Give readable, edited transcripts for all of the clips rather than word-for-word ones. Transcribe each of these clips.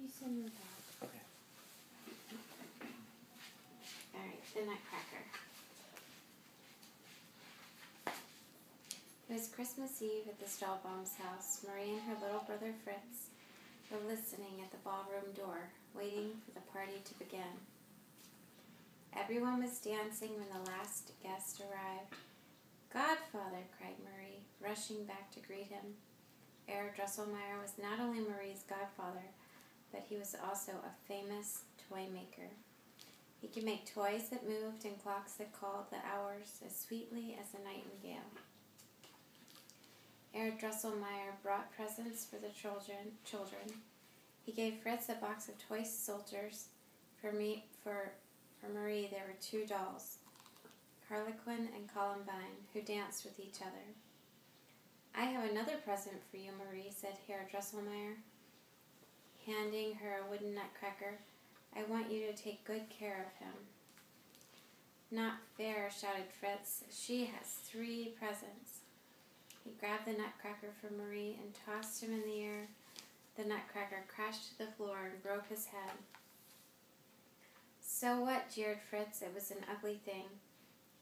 you send them back? Okay. Alright, the Nutcracker. It was Christmas Eve at the Stahlbaum's house. Marie and her little brother Fritz were listening at the ballroom door, waiting for the party to begin. Everyone was dancing when the last guest arrived. "Godfather," cried Marie, rushing back to greet him. Herr Drosselmeyer was not only Marie's godfather, but he was also a famous toy maker. He could make toys that moved and clocks that called the hours as sweetly as a nightingale. Herr Drosselmeyer brought presents for the children. He gave Fritz a box of toy soldiers. For Marie, there were 2 dolls, Harlequin and Columbine, who danced with each other. "I have another present for you, Marie," said Herr Drosselmeyer, handing her a wooden nutcracker. "I want you to take good care of him." "Not fair," shouted Fritz. "She has 3 presents." He grabbed the nutcracker from Marie and tossed him in the air. The nutcracker crashed to the floor and broke his head. "So what?" jeered Fritz. "It was an ugly thing."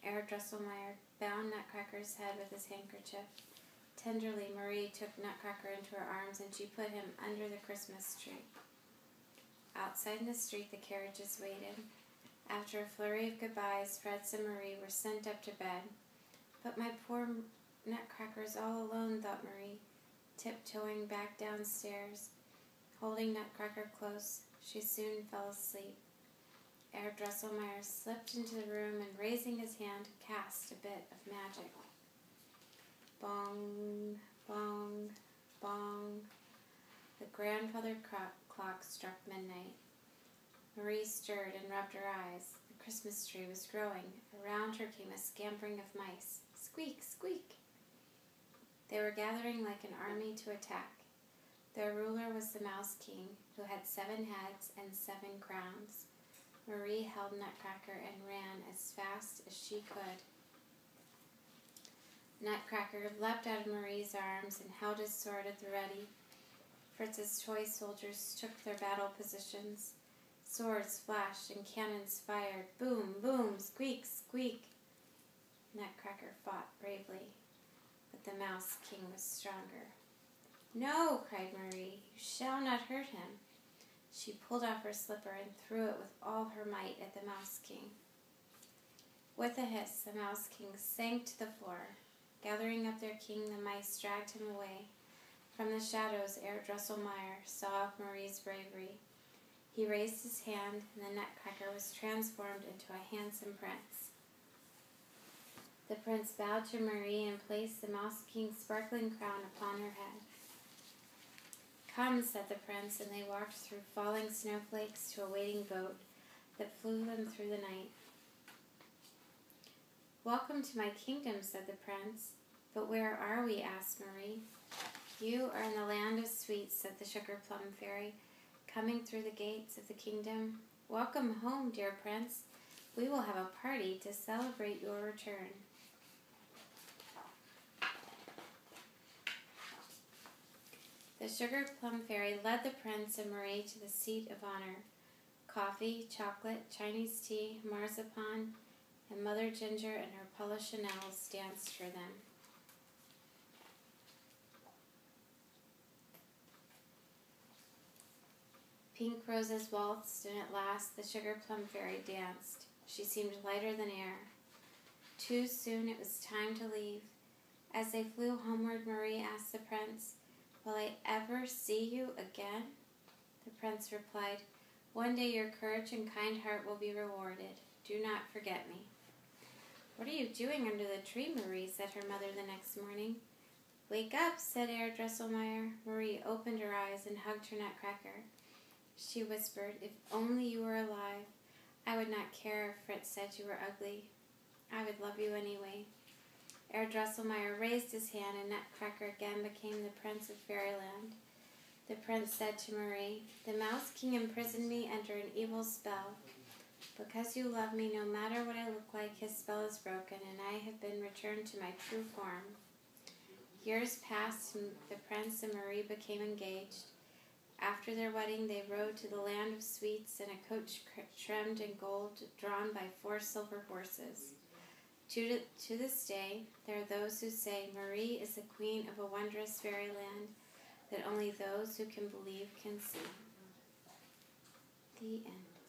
Herr Drosselmeyer bound Nutcracker's head with his handkerchief. Tenderly, Marie took Nutcracker into her arms and she put him under the Christmas tree. Outside in the street, the carriages waited. After a flurry of goodbyes, Fritz and Marie were sent up to bed. "But my poor Nutcracker's all alone," thought Marie, tiptoeing back downstairs. Holding Nutcracker close, she soon fell asleep. Herr Drosselmeyer slipped into the room and, raising his hand, cast a bit of magic. Bong, bong, bong. The grandfather clock struck midnight. Marie stirred and rubbed her eyes. The Christmas tree was growing. Around her came a scampering of mice. Squeak, squeak. They were gathering like an army to attack. Their ruler was the Mouse King, who had 7 heads and 7 crowns. Marie held Nutcracker and ran as fast as she could. Nutcracker leapt out of Marie's arms and held his sword at the ready. Fritz's toy soldiers took their battle positions. Swords flashed and cannons fired. Boom, boom, squeak, squeak. Nutcracker fought bravely, but the Mouse King was stronger. "No," cried Marie, "you shall not hurt him." She pulled off her slipper and threw it with all her might at the Mouse King. With a hiss, the Mouse King sank to the floor. Gathering up their king, the mice dragged him away. From the shadows, Herr Drosselmeyer saw Marie's bravery. He raised his hand, and the Nutcracker was transformed into a handsome prince. The prince bowed to Marie and placed the Mouse King's sparkling crown upon her head. "Come," said the prince, and they walked through falling snowflakes to a waiting boat that flew them through the night. "Welcome to my kingdom," said the prince. "But where are we?" asked Marie. "You are in the land of sweets," said the sugar plum fairy, coming through the gates of the kingdom. "Welcome home, dear prince. We will have a party to celebrate your return." The sugar plum fairy led the prince and Marie to the seat of honor. Coffee, chocolate, Chinese tea, marzipan, and Mother Ginger and her Polichinelles danced for them. Pink roses waltzed, and at last the sugar plum fairy danced. She seemed lighter than air. Too soon it was time to leave. As they flew homeward, Marie asked the prince, "Will I ever see you again?" The prince replied, "One day your courage and kind heart will be rewarded. Do not forget me." "What are you doing under the tree, Marie?" said her mother the next morning. "Wake up," said Herr Drosselmeyer. Marie opened her eyes and hugged her Nutcracker. She whispered, "If only you were alive, I would not care if Fritz said you were ugly. I would love you anyway." Herr Drosselmeyer raised his hand, and Nutcracker again became the Prince of Fairyland. The prince said to Marie, "The Mouse King imprisoned me under an evil spell. Because you love me, no matter what I look like, his spell is broken, and I have been returned to my true form." Years passed, and the prince and Marie became engaged. After their wedding, they rode to the land of sweets in a coach trimmed in gold, drawn by 4 silver horses. To this day, there are those who say Marie is the queen of a wondrous fairyland that only those who can believe can see. The end.